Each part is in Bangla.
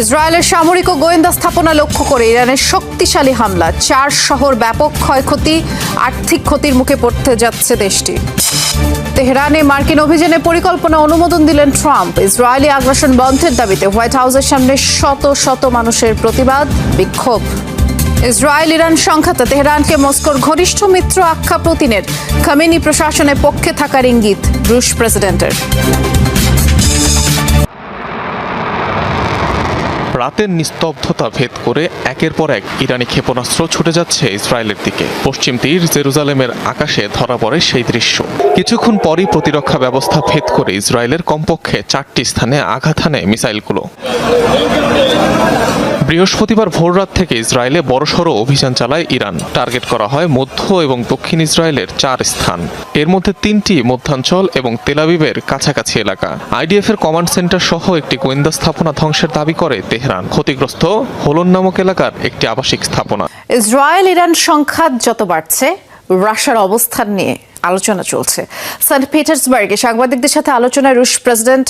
ইসরায়েলের সামরিক ও গোয়েন্দা স্থাপনা লক্ষ্য করে ইরানের শক্তিশালী হামলা, 4 শহর ব্যাপক ক্ষয়ক্ষতি, আর্থিক ক্ষতির মুখে পড়তে যাচ্ছে দেশটি। তেহরানে মার্কিন অভিযানের পরিকল্পনা অনুমোদন দিলেন ট্রাম্প। ইসরায়েলি আগ্রাসন বন্ধের দাবিতে হোয়াইট হাউসের সামনে শত শত মানুষের প্রতিবাদ, বিক্ষোভ। ইসরায়েল ইরান সংঘাতে তেহরানকে মস্কোর ঘনিষ্ঠ মিত্র আখ্যা পুতিনের। খামেনি প্রশাসনের পক্ষে থাকার ইঙ্গিত রুশ প্রেসিডেন্টের। রাতের নিস্তব্ধতা ভেদ করে একের পর এক ইরানি ক্ষেপণাস্ত্র ছুটে যাচ্ছে ইসরায়েলের দিকে। পশ্চিম তীর জেরুজালেমের আকাশে ধরা পড়ে সেই দৃশ্য। কিছুক্ষণ পরই প্রতিরক্ষা ব্যবস্থা ভেদ করে ইসরায়েলের কমপক্ষে 4টি স্থানে আঘাত হানে মিসাইলগুলো। বৃহস্পতিবার ভোররাত থেকে ইসরায়েলে বড়সড় অভিযান চালায় ইরান। টার্গেট করা হয় মধ্য এবং দক্ষিণ ইসরায়েলের 4 স্থান। এর মধ্যে 3টি মধ্যাঞ্চল এবং তেল আবিবের কাছাকাছি এলাকা। আইডিএফ এর কমান্ড সেন্টার সহ একটি গোয়েন্দা স্থাপনা ধ্বংসের দাবি করে তেহরান। ক্ষতিগ্রস্ত হোলন নামক এলাকার একটি আবাসিক স্থাপনা। ইসরায়েল ইরান সংঘাত যত বাড়ছে, রাশিয়ার অবস্থান নিয়ে আলোচনা চলছে। সেন্ট পিটার্সবার্গে সাংবাদিকদের সাথে আলোচনায় রুশ প্রেসিডেন্ট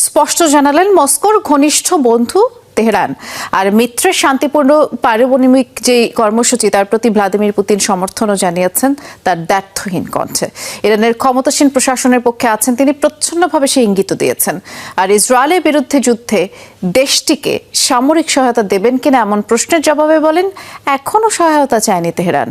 স্পষ্ট জানালেন, মস্কোর ঘনিষ্ঠ বন্ধু তেহরান আর মিত্রের শান্তিপূর্ণ পারমাণবিক যে কর্মসূচি, তার প্রতি ভ্লাদিমির পুতিন সমর্থনও জানিয়েছেন তার দ্ব্যর্থহীন কণ্ঠে। ইরানের ক্ষমতাসীন প্রশাসনের পক্ষে আছেন তিনি, প্রচ্ছন্নভাবে সেই ইঙ্গিত দিয়েছেন। আর ইসরায়েলের বিরুদ্ধে যুদ্ধে দেশটিকে সামরিক সহায়তা দেবেন কিনা এমন প্রশ্নের জবাবে বলেন, এখনও সহায়তা চায়নি তেহরান।